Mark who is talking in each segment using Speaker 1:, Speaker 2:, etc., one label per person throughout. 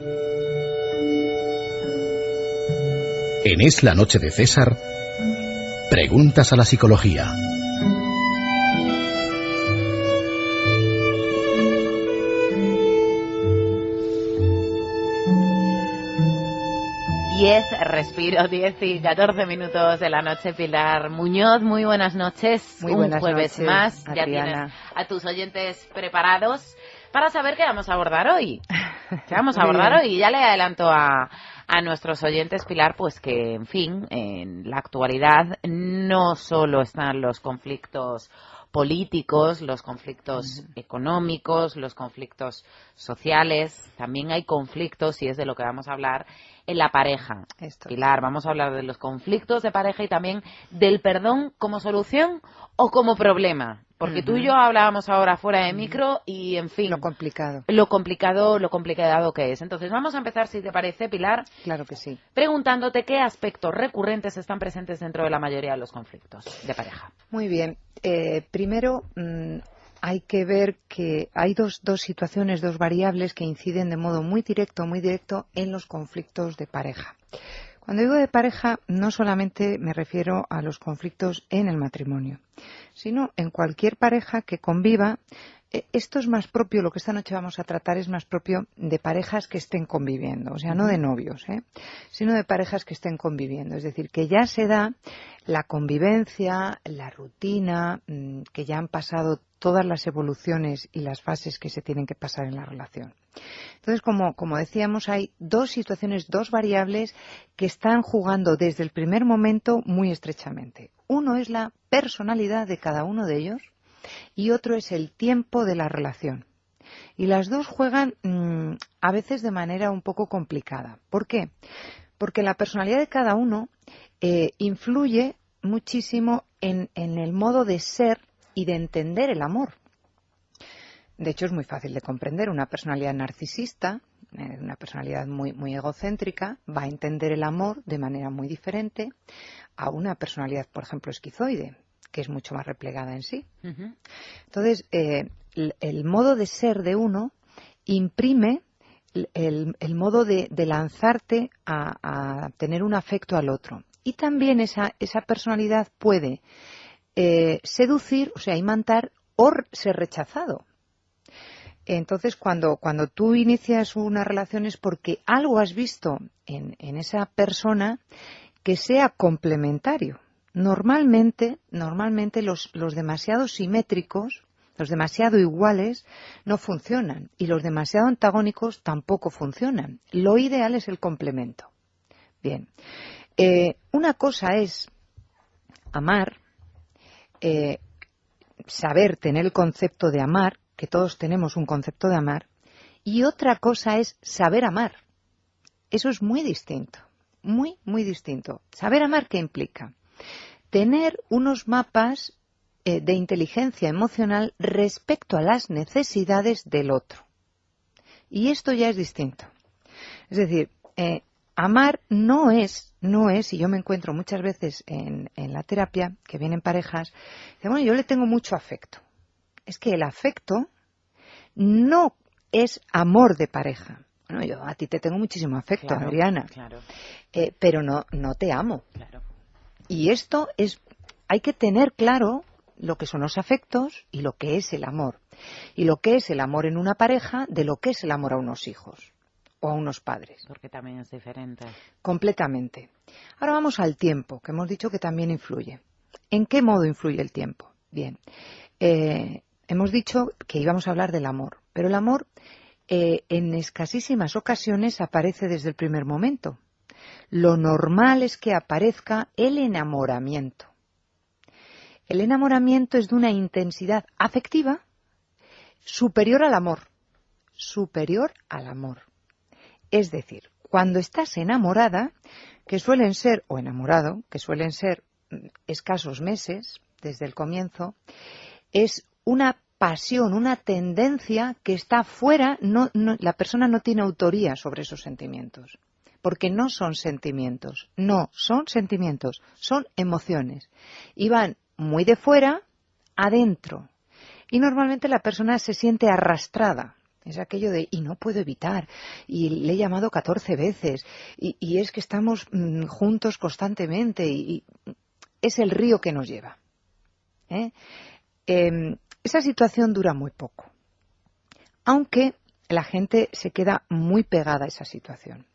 Speaker 1: En Es la noche de César, preguntas a la psicología.
Speaker 2: Respiro 10 y 14 minutos de la noche. Pilar Muñoz, muy buenas noches.
Speaker 3: Muy buenas
Speaker 2: Un jueves
Speaker 3: noches,
Speaker 2: más.
Speaker 3: Adriana.
Speaker 2: Ya tienes a tus oyentes preparados para saber qué vamos a abordar hoy. ¿Qué vamos a abordar hoy? Y ya le adelanto a nuestros oyentes, Pilar, pues que, en fin, en la actualidad no solo están los conflictos políticos, los conflictos económicos, los conflictos sociales, también hay conflictos, y es de lo que vamos a hablar, en la pareja. Pilar, vamos a hablar de los conflictos de pareja y también del perdón como solución o como problema. Porque tú y yo hablábamos ahora fuera de micro y, en fin...
Speaker 3: Lo complicado
Speaker 2: que es. Entonces, vamos a empezar, si te parece, Pilar.
Speaker 3: Claro que sí.
Speaker 2: Preguntándote qué aspectos recurrentes están presentes dentro de la mayoría de los conflictos de pareja.
Speaker 3: Muy bien. Primero, hay que ver que hay dos situaciones, dos variables que inciden de modo muy directo en los conflictos de pareja. Cuando digo de pareja, no solamente me refiero a los conflictos en el matrimonio, sino en cualquier pareja que conviva. Esto es más propio, lo que esta noche vamos a tratar es más propio de parejas que estén conviviendo, o sea, no de novios, sino de parejas que estén conviviendo. Es decir, que ya se da la convivencia, la rutina, que ya han pasado todas las evoluciones y las fases que se tienen que pasar en la relación. Entonces, como decíamos, hay dos situaciones, dos variables que están jugando desde el primer momento muy estrechamente. Uno es la personalidad de cada uno de ellos y otro es el tiempo de la relación. Y las dos juegan a veces de manera un poco complicada. ¿Por qué? Porque la personalidad de cada uno influye muchísimo en el modo de ser y de entender el amor. De hecho, es muy fácil de comprender. Una personalidad narcisista, una personalidad muy egocéntrica, va a entender el amor de manera muy diferente a una personalidad, por ejemplo, esquizoide, que es mucho más replegada en sí. Entonces, el modo de ser de uno imprime el modo de lanzarte a tener un afecto al otro. Y también esa personalidad puede seducir, o sea, imantar o ser rechazado. Entonces, cuando tú inicias una relación es porque algo has visto en esa persona que sea complementario. Normalmente los demasiado simétricos, los demasiado iguales, no funcionan. Y los demasiado antagónicos tampoco funcionan. Lo ideal es el complemento. Bien. Una cosa es amar, saber tener el concepto de amar, que todos tenemos un concepto de amar, y otra cosa es saber amar. Eso es muy distinto, muy distinto. Saber amar, ¿qué implica? Tener unos mapas de inteligencia emocional respecto a las necesidades del otro. Y esto ya es distinto. Es decir, amar no es, y yo me encuentro muchas veces en la terapia, que vienen parejas, dicen, bueno, yo le tengo mucho afecto. Es que el afecto no es amor de pareja. Bueno, yo a ti te tengo muchísimo afecto, claro, Adriana, claro. Pero no te amo. Claro. Y esto hay que tener claro lo que son los afectos y lo que es el amor. Y lo que es el amor en una pareja de lo que es el amor a unos hijos o a unos padres.
Speaker 2: Porque también es diferente.
Speaker 3: Completamente. Ahora vamos al tiempo, que hemos dicho que también influye. ¿En qué modo influye el tiempo? Bien. Hemos dicho que íbamos a hablar del amor, pero el amor en escasísimas ocasiones aparece desde el primer momento. Lo normal es que aparezca el enamoramiento. El enamoramiento es de una intensidad afectiva superior al amor. Superior al amor. Es decir, cuando estás enamorada, que suelen ser, o enamorado, que suelen ser escasos meses desde el comienzo, es una pasión, una tendencia que está fuera, la persona no tiene autoría sobre esos sentimientos, porque no son sentimientos, son emociones, y van muy de fuera adentro, y normalmente la persona se siente arrastrada Es aquello de, y no puedo evitar, y le he llamado 14 veces, y es que estamos juntos constantemente, y es el río que nos lleva. Esa situación dura muy poco, aunque la gente se queda muy pegada a esa situación.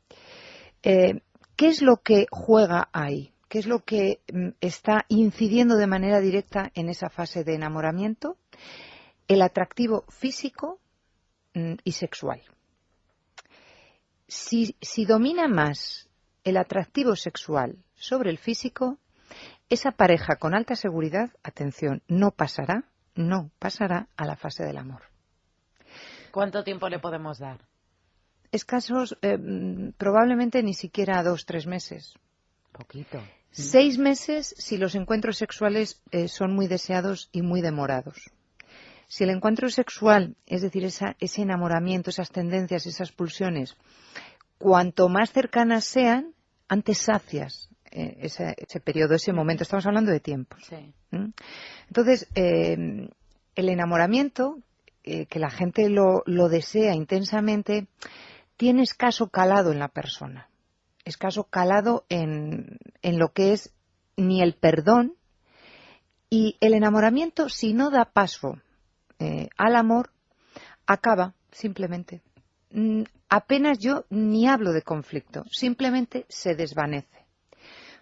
Speaker 3: ¿Qué es lo que juega ahí? ¿Qué es lo que está incidiendo de manera directa en esa fase de enamoramiento? El atractivo físico y sexual. Si domina más el atractivo sexual sobre el físico, esa pareja con alta seguridad, atención, no pasará a la fase del amor.
Speaker 2: ¿Cuánto tiempo le podemos dar?
Speaker 3: Escasos, probablemente ni siquiera 2-3 meses.
Speaker 2: Poquito.
Speaker 3: 6 meses si los encuentros sexuales son muy deseados y muy demorados. Si el encuentro sexual, es decir, ese enamoramiento, esas tendencias, esas pulsiones, cuanto más cercanas sean, antes sacias ese periodo, ese momento. Estamos hablando de tiempos.
Speaker 2: Sí.
Speaker 3: Entonces, el enamoramiento, que la gente lo desea intensamente, tiene escaso calado en la persona. Escaso calado en lo que es ni el perdón, y el enamoramiento, si no da paso al amor, acaba simplemente. Apenas yo ni hablo de conflicto, simplemente se desvanece.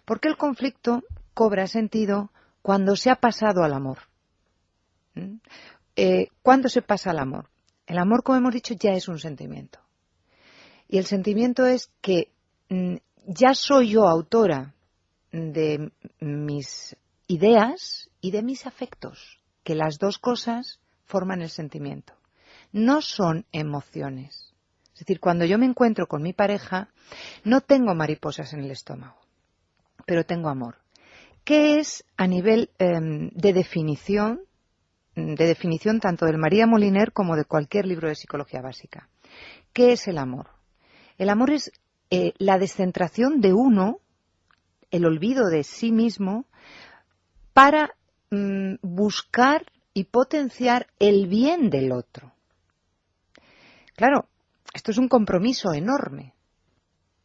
Speaker 3: Porque el conflicto cobra sentido cuando se ha pasado al amor. ¿Cuándo se pasa al amor? El amor, como hemos dicho, ya es un sentimiento. Y el sentimiento es que ya soy yo autora de mis ideas y de mis afectos, que las dos cosas forman el sentimiento. No son emociones. Es decir, cuando yo me encuentro con mi pareja, no tengo mariposas en el estómago, pero tengo amor. ¿Qué es a nivel de definición tanto del María Moliner como de cualquier libro de psicología básica? ¿Qué es el amor? El amor es la descentración de uno, el olvido de sí mismo, para buscar y potenciar el bien del otro. Claro, esto es un compromiso enorme,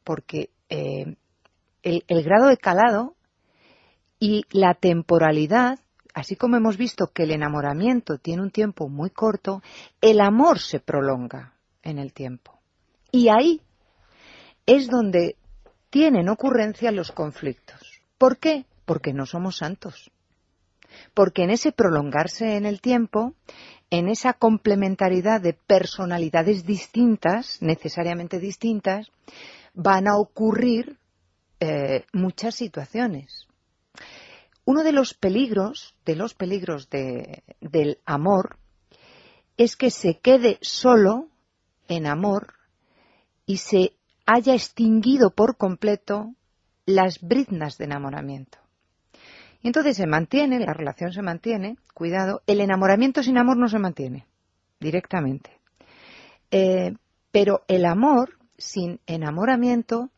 Speaker 3: porque el grado de calado y la temporalidad, así como hemos visto que el enamoramiento tiene un tiempo muy corto, el amor se prolonga en el tiempo. Y ahí es donde tienen ocurrencia los conflictos. ¿Por qué? Porque no somos santos. Porque en ese prolongarse en el tiempo, en esa complementariedad de personalidades distintas, necesariamente distintas, van a ocurrir muchas situaciones. Uno de los peligros del amor es que se quede solo en amor y se haya extinguido por completo las briznas de enamoramiento. Y entonces se mantiene, la relación se mantiene, cuidado, el enamoramiento sin amor no se mantiene directamente. Pero el amor sin enamoramiento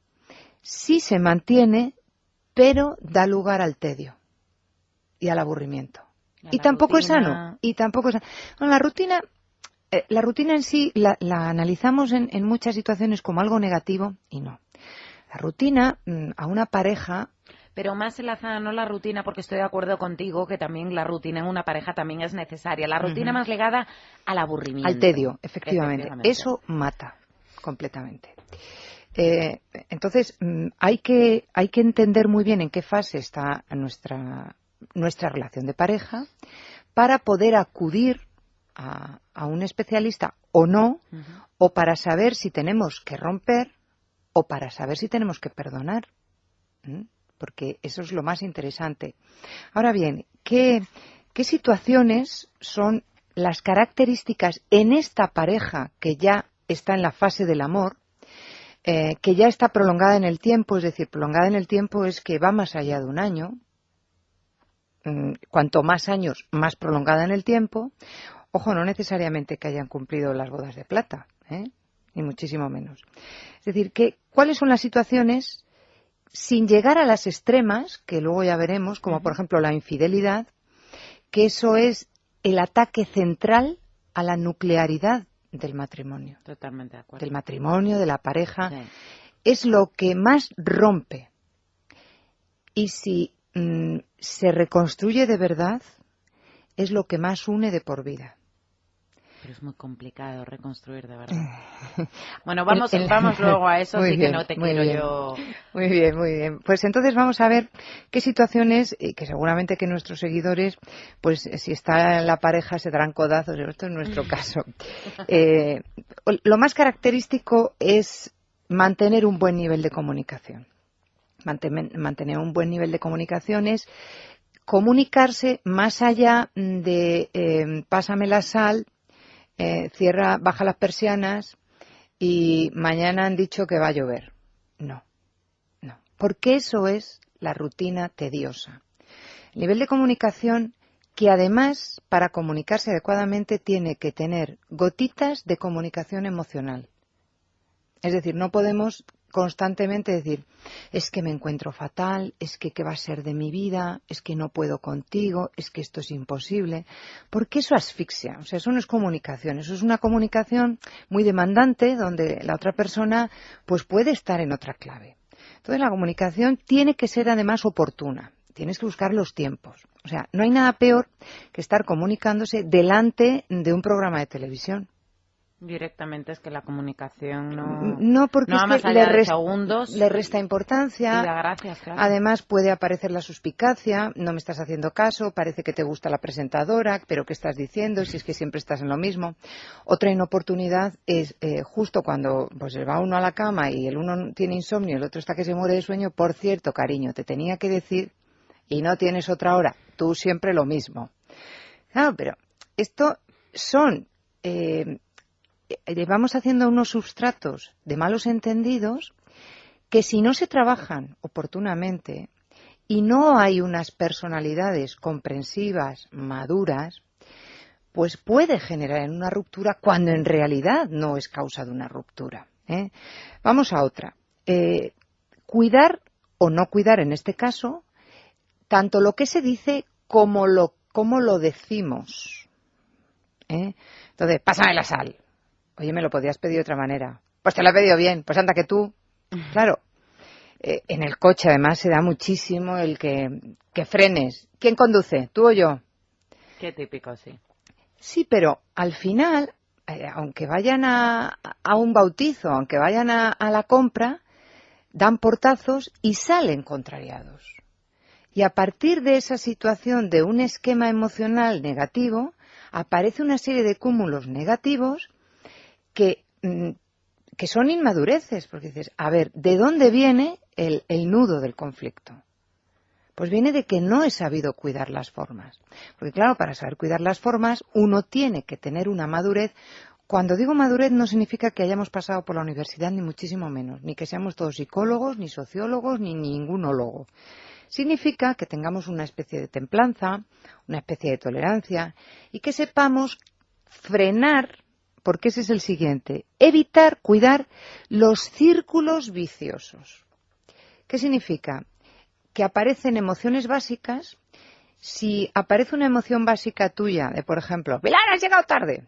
Speaker 3: sí se mantiene, pero da lugar al tedio y al aburrimiento. Y tampoco es sano. Bueno, la rutina en sí la analizamos en muchas situaciones como algo negativo y no. La rutina a una pareja...
Speaker 2: Pero más enlazada no la rutina, porque estoy de acuerdo contigo que también la rutina en una pareja también es necesaria. La rutina más ligada al aburrimiento.
Speaker 3: Al tedio, efectivamente. Eso mata completamente. Entonces, hay que entender muy bien en qué fase está nuestra relación de pareja para poder acudir a un especialista o no, o para saber si tenemos que romper o para saber si tenemos que perdonar. Porque eso es lo más interesante. Ahora bien, ¿qué situaciones son las características en esta pareja que ya está en la fase del amor, que ya está prolongada en el tiempo? Es decir, prolongada en el tiempo es que va más allá de un año. Cuanto más años, más prolongada en el tiempo. Ojo, no necesariamente que hayan cumplido las bodas de plata, ni muchísimo menos. Es decir, ¿cuáles son las situaciones sin llegar a las extremas, que luego ya veremos, como por ejemplo la infidelidad, que eso es el ataque central a la nuclearidad del matrimonio.
Speaker 2: Totalmente de acuerdo.
Speaker 3: Del matrimonio, de la pareja.
Speaker 2: Sí.
Speaker 3: Es lo que más rompe. Y si se reconstruye de verdad, es lo que más une de por vida.
Speaker 2: Pero es muy complicado reconstruir de verdad. Bueno, vamos luego a eso,
Speaker 3: muy
Speaker 2: sí
Speaker 3: bien,
Speaker 2: que no te
Speaker 3: muy
Speaker 2: quiero
Speaker 3: bien.
Speaker 2: yo...
Speaker 3: Muy bien, muy bien. Pues entonces vamos a ver qué situaciones, y que seguramente que nuestros seguidores, pues si está en la pareja se darán codazos, pero esto es nuestro caso. Lo más característico es mantener un buen nivel de comunicación. Mantener un buen nivel de comunicación es comunicarse más allá de pásame la sal, baja las persianas y mañana han dicho que va a llover. No, porque eso es la rutina tediosa. El nivel de comunicación que además, para comunicarse adecuadamente, tiene que tener gotitas de comunicación emocional. Es decir, no podemos constantemente decir, es que me encuentro fatal, es que qué va a ser de mi vida, es que no puedo contigo, es que esto es imposible, porque eso asfixia, o sea, eso no es comunicación, eso es una comunicación muy demandante donde la otra persona pues puede estar en otra clave. Entonces la comunicación tiene que ser además oportuna, tienes que buscar los tiempos, o sea, no hay nada peor que estar comunicándose delante de un programa de televisión.
Speaker 2: Directamente es que la comunicación
Speaker 3: no porque
Speaker 2: no
Speaker 3: es
Speaker 2: va más
Speaker 3: que
Speaker 2: allá de segundos.
Speaker 3: le resta importancia.
Speaker 2: Y da gracias, claro.
Speaker 3: Además puede aparecer la suspicacia, no me estás haciendo caso, parece que te gusta la presentadora, pero ¿qué estás diciendo? Si es que siempre estás en lo mismo. Otra inoportunidad es justo cuando pues va uno a la cama y el uno tiene insomnio y el otro está que se muere de sueño. Por cierto, cariño, te tenía que decir y no tienes otra hora, tú siempre lo mismo. Claro, pero esto son... vamos haciendo unos substratos de malos entendidos que si no se trabajan oportunamente y no hay unas personalidades comprensivas, maduras, pues puede generar en una ruptura cuando en realidad no es causa de una ruptura. Vamos a otra. Cuidar o no cuidar en este caso, tanto lo que se dice como lo decimos. Entonces, pásame la sal. Oye, me lo podías pedir de otra manera. Pues te lo he pedido bien. Pues anda que tú. Claro, en el coche además se da muchísimo el que frenes. ¿Quién conduce? ¿Tú o yo?
Speaker 2: Qué típico, sí.
Speaker 3: Sí, pero al final, aunque vayan a un bautizo, aunque vayan a la compra, dan portazos y salen contrariados. Y a partir de esa situación de un esquema emocional negativo, aparece una serie de cúmulos negativos que son inmadureces, porque dices, a ver, ¿de dónde viene el nudo del conflicto? Pues viene de que no he sabido cuidar las formas. Porque claro, para saber cuidar las formas, uno tiene que tener una madurez. Cuando digo madurez no significa que hayamos pasado por la universidad, ni muchísimo menos, ni que seamos todos psicólogos, ni sociólogos, ni ningunólogo. Significa que tengamos una especie de templanza, una especie de tolerancia, y que sepamos frenar. Porque ese es el siguiente, cuidar los círculos viciosos. ¿Qué significa? Que aparecen emociones básicas. Si aparece una emoción básica tuya, de por ejemplo, Pilar, has llegado tarde,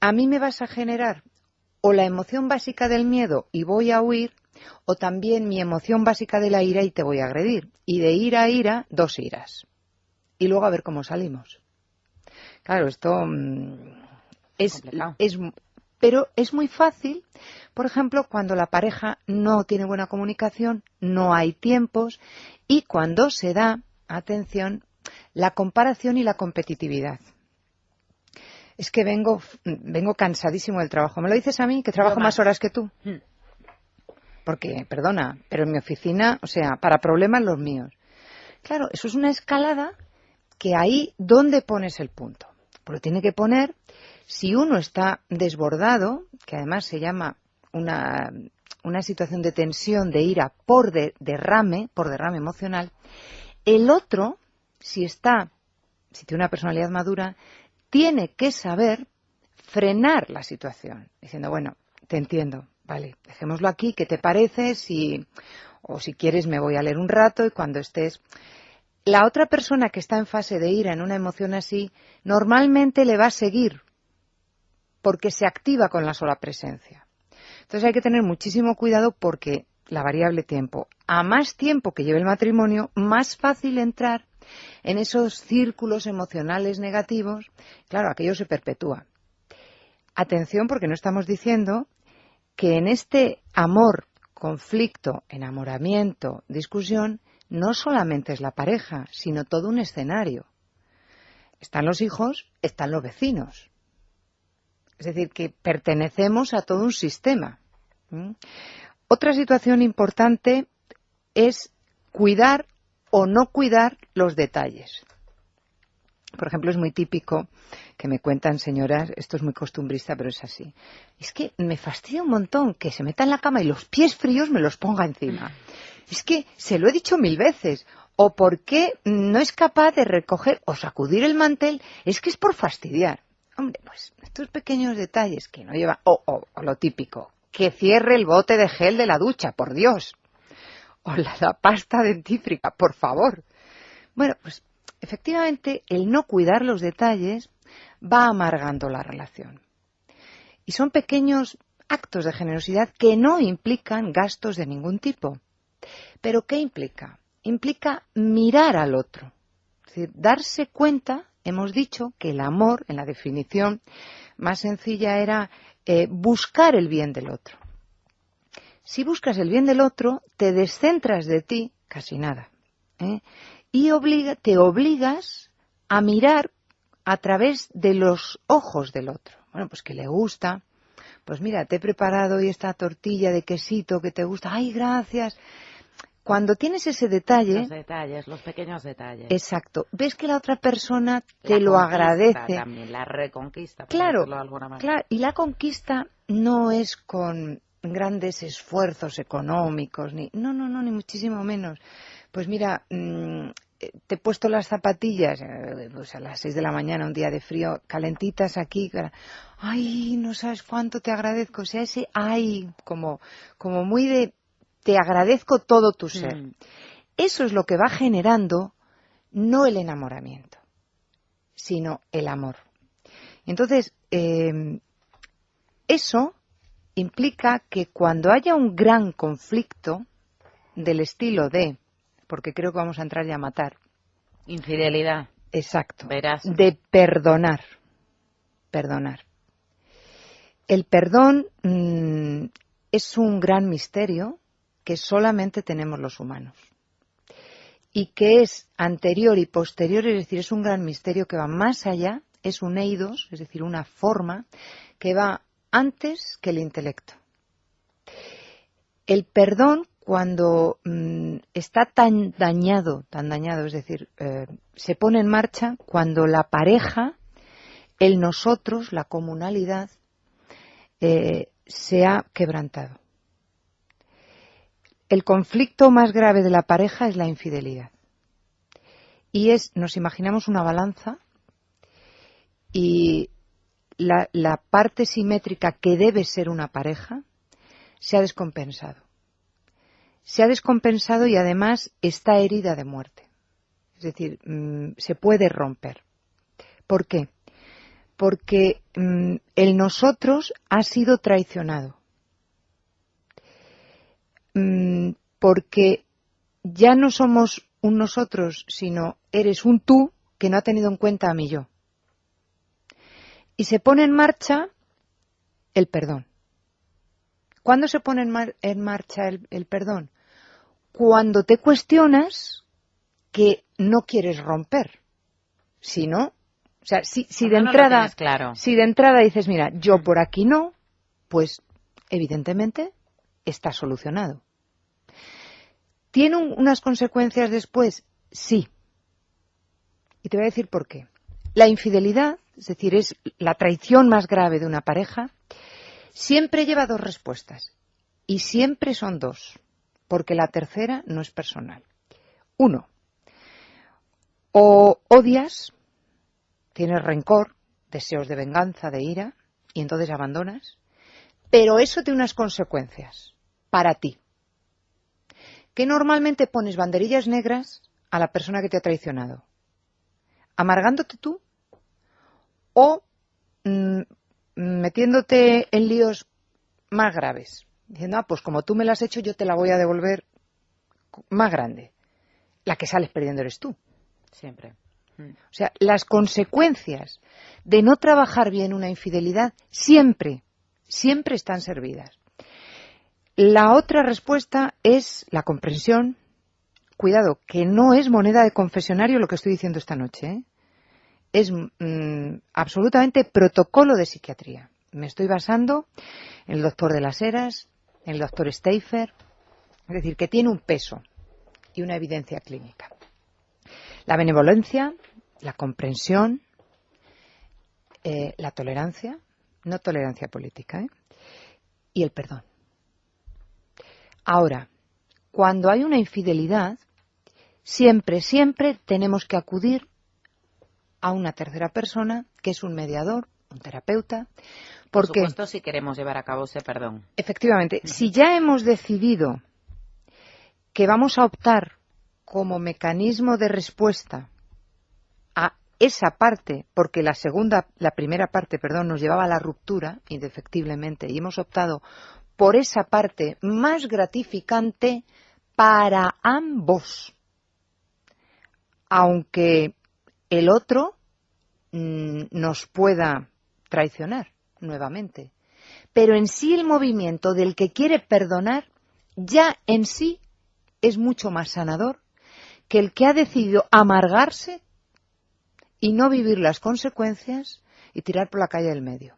Speaker 3: a mí me vas a generar o la emoción básica del miedo y voy a huir, o también mi emoción básica de la ira y te voy a agredir. Y de ira a ira, 2 iras. Y luego a ver cómo salimos. Claro, esto... pero es muy fácil, por ejemplo, cuando la pareja no tiene buena comunicación, no hay tiempos y cuando se da, atención, la comparación y la competitividad. Es que vengo cansadísimo del trabajo. ¿Me lo dices a mí, que trabajo más horas que tú? Porque, perdona, pero en mi oficina, o sea, para problemas los míos. Claro, eso es una escalada que ahí, ¿dónde pones el punto? Pues lo tiene que poner. Si uno está desbordado, que además se llama una situación de tensión, de ira por derrame emocional, el otro, si tiene una personalidad madura, tiene que saber frenar la situación, diciendo, bueno, te entiendo, vale, dejémoslo aquí, ¿qué te parece? O si quieres me voy a leer un rato y cuando estés... La otra persona que está en fase de ira, en una emoción así, normalmente le va a seguir. porque se activa con la sola presencia. Entonces hay que tener muchísimo cuidado porque la variable tiempo, a más tiempo que lleve el matrimonio, más fácil entrar en esos círculos emocionales negativos. Claro, aquello se perpetúa. Atención, porque no estamos diciendo que en este amor, conflicto, enamoramiento, discusión, no solamente es la pareja, sino todo un escenario. Están los hijos, están los vecinos. Es decir, que pertenecemos a todo un sistema. Otra situación importante es cuidar o no cuidar los detalles. Por ejemplo, es muy típico que me cuentan señoras, esto es muy costumbrista, pero es así. Es que me fastidia un montón que se meta en la cama y los pies fríos me los ponga encima. Es que se lo he dicho 1000 veces. O por qué no es capaz de recoger o sacudir el mantel, es que es por fastidiar. Hombre, pues estos pequeños detalles que no llevan, o lo típico, que cierre el bote de gel de la ducha, por Dios. O la pasta dentífrica, por favor. Bueno, pues efectivamente el no cuidar los detalles va amargando la relación. Y son pequeños actos de generosidad que no implican gastos de ningún tipo. ¿Pero qué implica? Implica mirar al otro. Es decir, darse cuenta, hemos dicho que el amor, en la definición más sencilla, era buscar el bien del otro. Si buscas el bien del otro, te descentras de ti, casi nada, y te obligas a mirar a través de los ojos del otro. Bueno, pues que le gusta, pues mira, te he preparado hoy esta tortilla de quesito que te gusta, ¡ay, gracias! Cuando tienes ese detalle...
Speaker 2: Los detalles, los pequeños detalles.
Speaker 3: Exacto. Ves que la otra persona te lo agradece.
Speaker 2: También la reconquista, por
Speaker 3: claro,
Speaker 2: decirlo de alguna manera.
Speaker 3: Claro, y la conquista no es con grandes esfuerzos económicos, ni ni muchísimo menos. Pues mira, te he puesto las zapatillas pues a las 6 de la mañana, un día de frío, calentitas aquí. Ay, no sabes cuánto te agradezco. O sea, ese ay, como muy de... Te agradezco todo tu ser. Eso es lo que va generando no el enamoramiento, sino el amor. Entonces, eso implica que cuando haya un gran conflicto del estilo de, porque creo que vamos a entrar ya a matar.
Speaker 2: Infidelidad.
Speaker 3: Exacto.
Speaker 2: Verás.
Speaker 3: De perdonar. Perdonar. El perdón es un gran misterio que solamente tenemos los humanos y que es anterior y posterior, es decir, es un gran misterio que va más allá, es un eidos, es decir, una forma que va antes que el intelecto. El perdón, cuando está tan dañado, es decir, se pone en marcha cuando la pareja, el nosotros, la comunalidad, se ha quebrantado. El conflicto más grave de la pareja es la infidelidad. Y nos imaginamos una balanza y la parte simétrica que debe ser una pareja se ha descompensado. Se ha descompensado y además está herida de muerte. Es decir, se puede romper. ¿Por qué? Porque el nosotros ha sido traicionado. Porque ya no somos un nosotros, sino eres un tú que no ha tenido en cuenta a mi yo. Y se pone en marcha el perdón. ¿Cuándo se pone en marcha el perdón? Cuando te cuestionas que no quieres romper, sino, o sea, si de entrada,
Speaker 2: claro.
Speaker 3: Si de entrada dices, mira, yo por aquí no, pues evidentemente está solucionado. ¿Tiene unas consecuencias después? Sí. Y te voy a decir por qué. La infidelidad, es decir, es la traición más grave de una pareja, siempre lleva dos respuestas. Y siempre son dos, porque la tercera no es personal. Uno, o odias, tienes rencor, deseos de venganza, de ira, y entonces abandonas, pero eso tiene unas consecuencias para ti. Que normalmente pones banderillas negras a la persona que te ha traicionado, amargándote tú o metiéndote en líos más graves. Diciendo, pues como tú me la has hecho, yo te la voy a devolver más grande. La que sales perdiendo eres tú.
Speaker 2: Siempre.
Speaker 3: O sea, las consecuencias de no trabajar bien una infidelidad siempre están servidas. La otra respuesta es la comprensión. Cuidado, que no es moneda de confesionario lo que estoy diciendo esta noche, ¿eh? Es absolutamente protocolo de psiquiatría. Me estoy basando en el doctor de las Heras, en el doctor Steifer, es decir, que tiene un peso y una evidencia clínica. La benevolencia, la comprensión, la tolerancia, no tolerancia política, y el perdón. Ahora, cuando hay una infidelidad, siempre tenemos que acudir a una tercera persona, que es un mediador, un terapeuta, porque,
Speaker 2: por supuesto, si queremos llevar a cabo ese perdón.
Speaker 3: Efectivamente, si ya hemos decidido que vamos a optar como mecanismo de respuesta a esa parte, porque la primera parte, nos llevaba a la ruptura, indefectiblemente, y hemos optado por esa parte más gratificante para ambos, aunque el otro nos pueda traicionar nuevamente. Pero en sí el movimiento del que quiere perdonar ya en sí es mucho más sanador que el que ha decidido amargarse y no vivir las consecuencias y tirar por la calle del medio.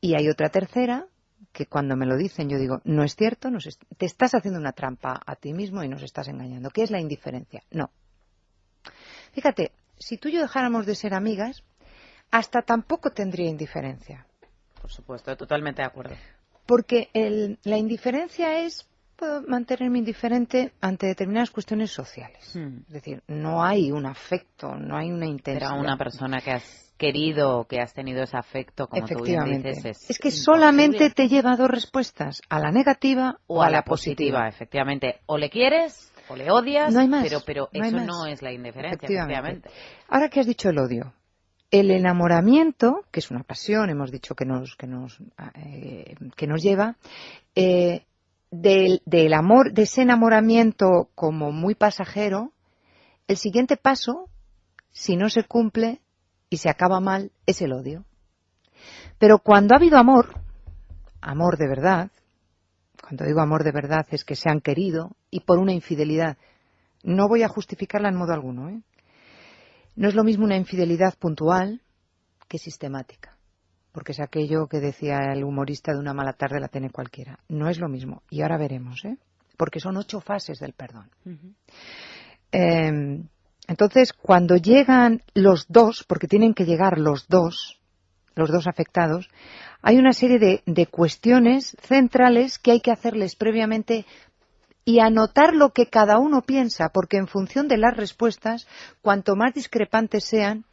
Speaker 3: Y hay otra tercera que cuando me lo dicen yo digo, no es cierto, te estás haciendo una trampa a ti mismo y nos estás engañando. ¿Qué es la indiferencia? No. Fíjate, si tú y yo dejáramos de ser amigas, hasta tampoco tendría indiferencia.
Speaker 2: Por supuesto, totalmente de acuerdo.
Speaker 3: Porque la indiferencia es, puedo mantenerme indiferente ante determinadas cuestiones sociales. Es decir, no hay un afecto, no hay una intensidad.
Speaker 2: Pero a una persona que has querido, que has tenido ese afecto, como tú bien dices,
Speaker 3: es que solamente te lleva a dos respuestas, a la negativa o a la positiva.
Speaker 2: Efectivamente, o le quieres o le odias,
Speaker 3: no hay más,
Speaker 2: pero
Speaker 3: no
Speaker 2: eso
Speaker 3: hay
Speaker 2: no es la indiferencia, efectivamente.
Speaker 3: Ahora que has dicho el odio, el enamoramiento, que es una pasión, hemos dicho que nos lleva, del amor, de ese enamoramiento como muy pasajero, el siguiente paso, si no se cumple y se acaba mal, es el odio. Pero cuando ha habido amor de verdad, cuando digo amor de verdad es que se han querido y por una infidelidad, no voy a justificarla en modo alguno, ¿eh? No es lo mismo una infidelidad puntual que sistemática, porque es aquello que decía el humorista, de una mala tarde la tiene cualquiera. No es lo mismo, y ahora veremos, ¿eh? Porque son 8 fases del perdón. Entonces, cuando llegan los dos, porque tienen que llegar los dos afectados, hay una serie de cuestiones centrales que hay que hacerles previamente y anotar lo que cada uno piensa, porque en función de las respuestas, cuanto más discrepantes sean,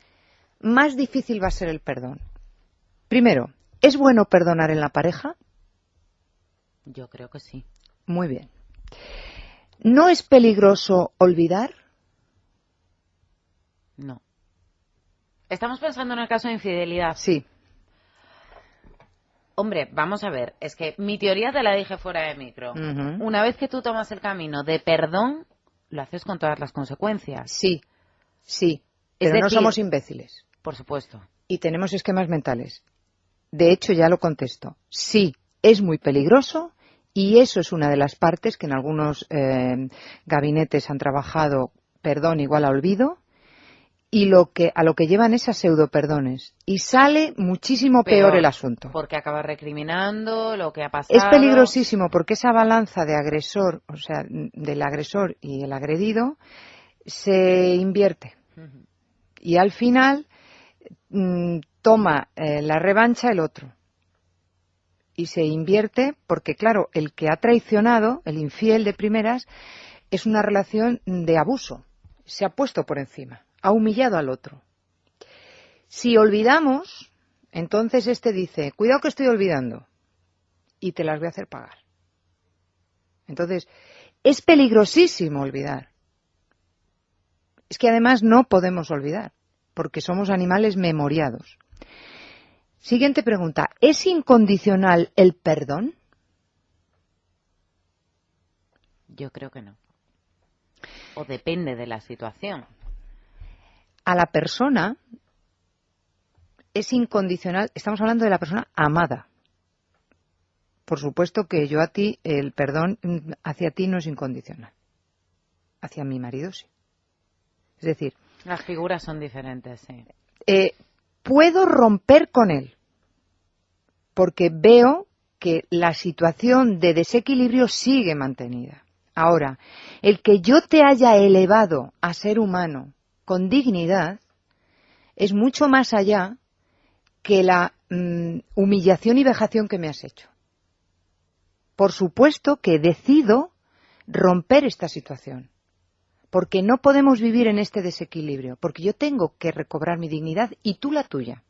Speaker 3: más difícil va a ser el perdón. Primero, ¿es bueno perdonar en la pareja?
Speaker 2: Yo creo que sí.
Speaker 3: Muy bien. ¿No es peligroso olvidar?
Speaker 2: No. Estamos pensando en el caso de infidelidad.
Speaker 3: Sí.
Speaker 2: Hombre, vamos a ver, es que mi teoría te la dije fuera de micro. Una vez que tú tomas el camino de perdón, lo haces con todas las consecuencias.
Speaker 3: Sí, pero no somos imbéciles.
Speaker 2: Por supuesto.
Speaker 3: Y tenemos esquemas mentales. De hecho, ya lo contesto. Sí, es muy peligroso y eso es una de las partes que en algunos gabinetes han trabajado perdón igual a olvido. Y a lo que llevan es a pseudoperdones. Y sale muchísimo peor el asunto.
Speaker 2: Porque acaba recriminando lo que ha pasado.
Speaker 3: Es peligrosísimo porque esa balanza de agresor, o sea, del agresor y el agredido, se invierte. Y al final toma la revancha el otro. Y se invierte porque, claro, el que ha traicionado, el infiel de primeras, es una relación de abuso. Se ha puesto por encima. Ha humillado al otro. Si olvidamos, entonces este dice, cuidado que estoy olvidando y te las voy a hacer pagar. Entonces, es peligrosísimo olvidar. Es que además no podemos olvidar, porque somos animales memoriados. Siguiente pregunta. ¿Es incondicional el perdón?
Speaker 2: Yo creo que no. O depende de la situación.
Speaker 3: A la persona es incondicional. Estamos hablando de la persona amada. Por supuesto que yo a ti, el perdón hacia ti no es incondicional. Hacia mi marido sí. Es decir,
Speaker 2: Las figuras son diferentes, sí.
Speaker 3: puedo romper con él porque veo que la situación de desequilibrio sigue mantenida. Ahora, el que yo te haya elevado a ser humano con dignidad es mucho más allá que la humillación y vejación que me has hecho. Por supuesto que decido romper esta situación, porque no podemos vivir en este desequilibrio, porque yo tengo que recobrar mi dignidad y tú la tuya.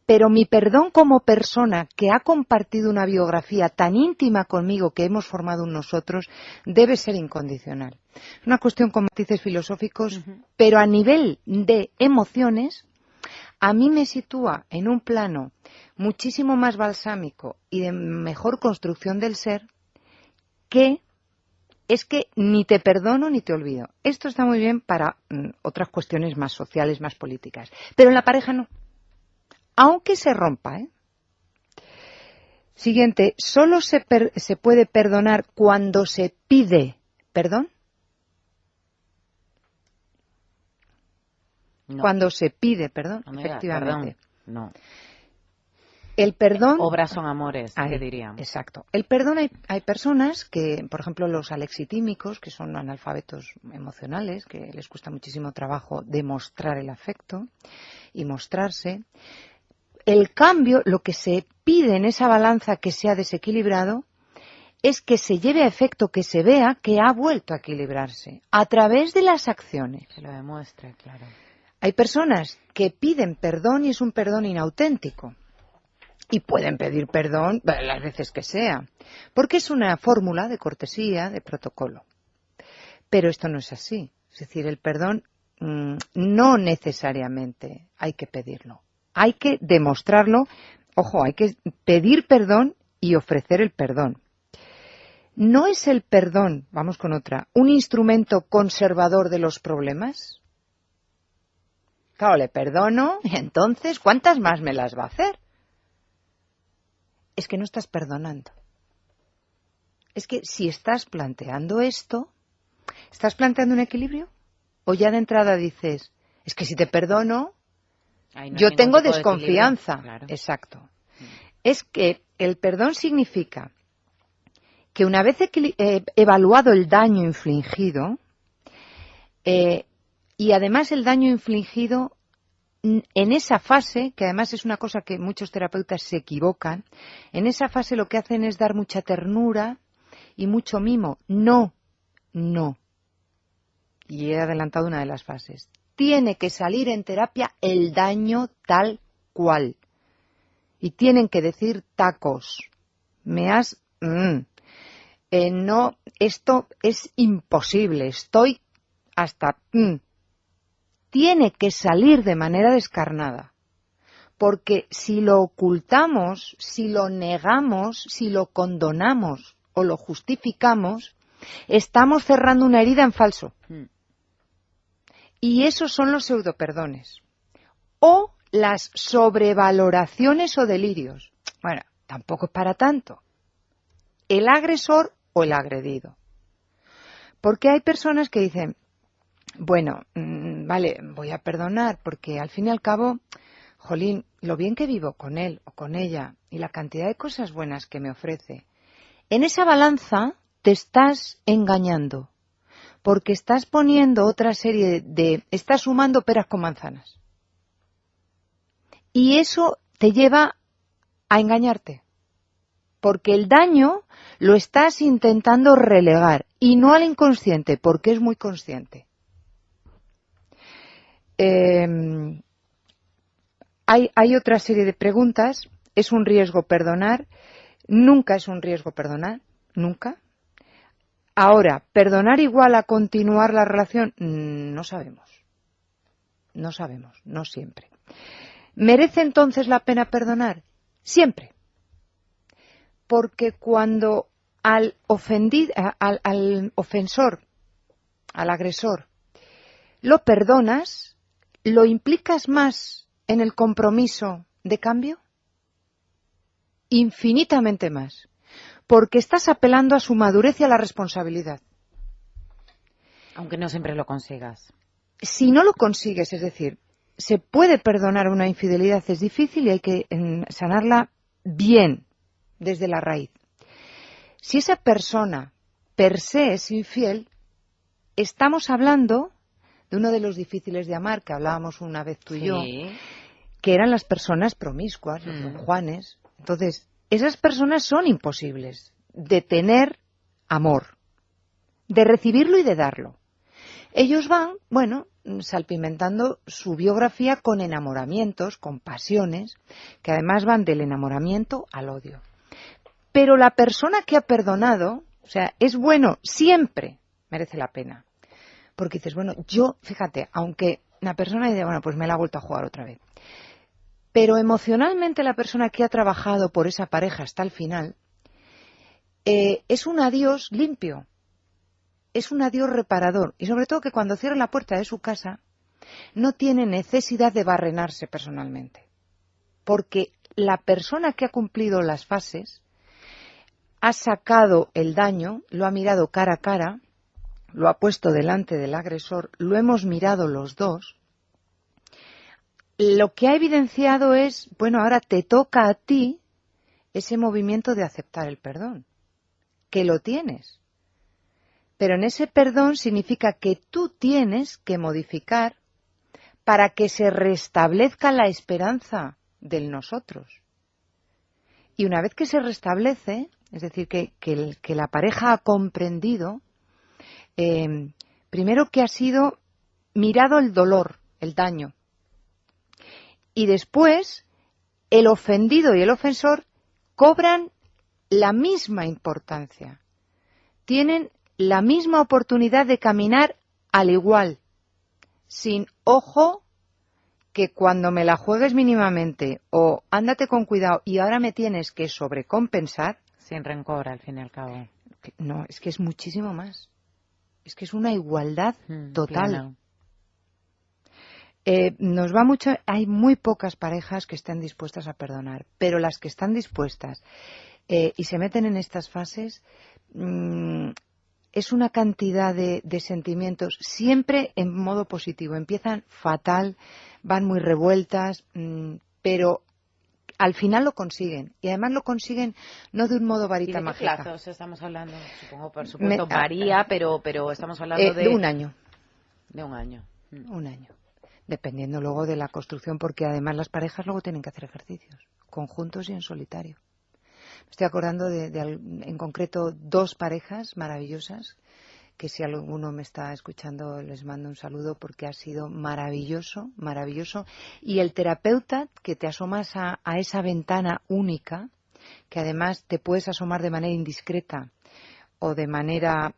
Speaker 3: Pero mi perdón como persona que ha compartido una biografía tan íntima conmigo que hemos formado nosotros debe ser incondicional. Es una cuestión con matices filosóficos, pero a nivel de emociones a mí me sitúa en un plano muchísimo más balsámico y de mejor construcción del ser que es que ni te perdono ni te olvido. Esto está muy bien para otras cuestiones más sociales, más políticas, pero en la pareja no. Aunque se rompa, ¿eh? Siguiente, ¿solo se puede perdonar cuando se pide perdón?
Speaker 2: No.
Speaker 3: Cuando se pide perdón,
Speaker 2: No,
Speaker 3: efectivamente.
Speaker 2: perdón, no.
Speaker 3: El perdón...
Speaker 2: Obras son amores,
Speaker 3: Ahí,
Speaker 2: ¿qué diríamos?
Speaker 3: exacto. El perdón, hay personas que, por ejemplo, los alexitímicos, que son analfabetos emocionales, que les cuesta muchísimo trabajo demostrar el afecto y mostrarse. El cambio, lo que se pide en esa balanza que se ha desequilibrado, es que se lleve a efecto, que se vea que ha vuelto a equilibrarse a través de las acciones.
Speaker 2: Que lo demuestre, claro.
Speaker 3: Hay personas que piden perdón y es un perdón inauténtico. Y pueden pedir perdón las veces que sea, porque es una fórmula de cortesía, de protocolo. Pero esto no es así. Es decir, el perdón no necesariamente hay que pedirlo. Hay que demostrarlo. Ojo, hay que pedir perdón y ofrecer el perdón. ¿No es el perdón, vamos con otra, un instrumento conservador de los problemas? Claro, le perdono, y entonces, ¿cuántas más me las va a hacer? Es que no estás perdonando. Es que si estás planteando esto, ¿estás planteando un equilibrio? O ya de entrada dices, es que si te perdono,
Speaker 2: no
Speaker 3: yo tengo
Speaker 2: tipo
Speaker 3: desconfianza.
Speaker 2: De claro.
Speaker 3: Exacto. Es que el perdón significa que una vez evaluado el daño infligido, y además el daño infligido en esa fase, que además es una cosa que muchos terapeutas se equivocan, en esa fase lo que hacen es dar mucha ternura y mucho mimo. No. Y he adelantado una de las fases. Tiene que salir en terapia el daño tal cual. Y tienen que decir tacos. No, esto es imposible. Estoy hasta... Tiene que salir de manera descarnada, porque si lo ocultamos, si lo negamos, si lo condonamos o lo justificamos, estamos cerrando una herida en falso. Y esos son los pseudoperdones. O las sobrevaloraciones o delirios. Bueno, tampoco es para tanto. El agresor o el agredido. Porque hay personas que dicen, bueno, vale, voy a perdonar porque al fin y al cabo, jolín, lo bien que vivo con él o con ella y la cantidad de cosas buenas que me ofrece. En esa balanza te estás engañando porque estás poniendo otra serie estás sumando peras con manzanas. Y eso te lleva a engañarte. Porque el daño lo estás intentando relegar y no al inconsciente porque es muy consciente. Hay otra serie de preguntas. ¿Es un riesgo perdonar? Nunca es un riesgo perdonar. Nunca. Ahora, ¿perdonar igual a continuar la relación? No sabemos. No sabemos, no siempre. ¿Merece entonces la pena perdonar? Siempre. Porque cuando al ofensor, al agresor, lo perdonas, ¿lo implicas más en el compromiso de cambio? Infinitamente más. Porque estás apelando a su madurez y a la responsabilidad.
Speaker 2: Aunque no siempre lo consigas.
Speaker 3: Si no lo consigues, es decir, se puede perdonar una infidelidad, es difícil y hay que sanarla bien, desde la raíz. Si esa persona per se es infiel, estamos hablando de uno de los difíciles de amar, que hablábamos una vez tú y yo, que eran las personas promiscuas, los Don Juanes. Entonces, esas personas son imposibles de tener amor, de recibirlo y de darlo. Ellos van, bueno, salpimentando su biografía con enamoramientos, con pasiones, que además van del enamoramiento al odio. Pero la persona que ha perdonado, o sea, es bueno, siempre merece la pena. Porque dices, bueno, yo, fíjate, aunque la persona dice, bueno, pues me la ha vuelto a jugar otra vez. Pero emocionalmente la persona que ha trabajado por esa pareja hasta el final, es un adiós limpio. Es un adiós reparador. Y sobre todo que cuando cierra la puerta de su casa, no tiene necesidad de barrenarse personalmente. Porque la persona que ha cumplido las fases ha sacado el daño, lo ha mirado cara a cara, lo ha puesto delante del agresor, lo hemos mirado los dos. Lo que ha evidenciado es, bueno, ahora te toca a ti ese movimiento de aceptar el perdón, que lo tienes. Pero en ese perdón significa que tú tienes que modificar para que se restablezca la esperanza del nosotros. Y una vez que se restablece, es decir, que la pareja ha comprendido, primero que ha sido mirado el dolor, el daño, y después el ofendido y el ofensor cobran la misma importancia, tienen la misma oportunidad de caminar al igual, sin ojo que cuando me la juegues mínimamente o ándate con cuidado y ahora me tienes que sobrecompensar.
Speaker 2: Sin rencor, al fin y al cabo.
Speaker 3: No, es que es muchísimo más. Es que es una igualdad total. Nos va mucho, hay muy pocas parejas que estén dispuestas a perdonar, pero las que están dispuestas y se meten en estas fases, es una cantidad de sentimientos, siempre en modo positivo. Empiezan fatal, van muy revueltas, pero al final lo consiguen. Y además lo consiguen no de un modo varita mágica.
Speaker 2: ¿Y de qué plazos estamos hablando? Supongo, por supuesto, varía, pero estamos hablando
Speaker 3: de un año.
Speaker 2: De un año.
Speaker 3: Un año. Dependiendo luego de la construcción, porque además las parejas luego tienen que hacer ejercicios, conjuntos y en solitario. Me estoy acordando en concreto 2 parejas maravillosas, que si alguno me está escuchando les mando un saludo porque ha sido maravilloso, maravilloso. Y el terapeuta que te asomas a esa ventana única, que además te puedes asomar de manera indiscreta o de manera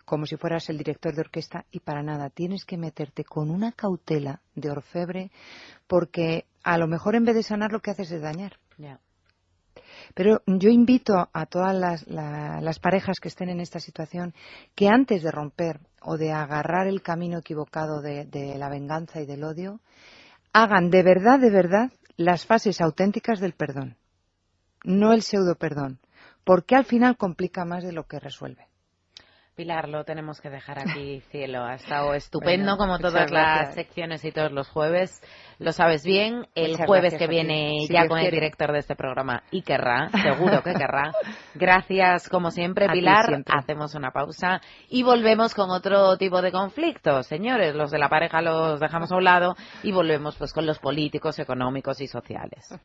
Speaker 3: como si fueras el director de orquesta, y para nada, tienes que meterte con una cautela de orfebre porque a lo mejor en vez de sanar lo que haces es dañar.
Speaker 2: Yeah.
Speaker 3: Pero yo invito a todas las parejas que estén en esta situación que antes de romper o de agarrar el camino equivocado de la venganza y del odio, hagan de verdad, las fases auténticas del perdón, no el pseudo perdón, porque al final complica más de lo que resuelve.
Speaker 2: Pilar, lo tenemos que dejar aquí, cielo. Ha estado estupendo,
Speaker 3: bueno,
Speaker 2: como todas las secciones y todos los jueves. Lo sabes bien. El jueves que viene ya con el director de este programa, y querrá, seguro que querrá. Gracias, como siempre, Pilar.
Speaker 3: Siempre.
Speaker 2: Hacemos una pausa y volvemos con otro tipo de conflictos. Señores, los de la pareja los dejamos a un lado y volvemos pues con los políticos, económicos y sociales.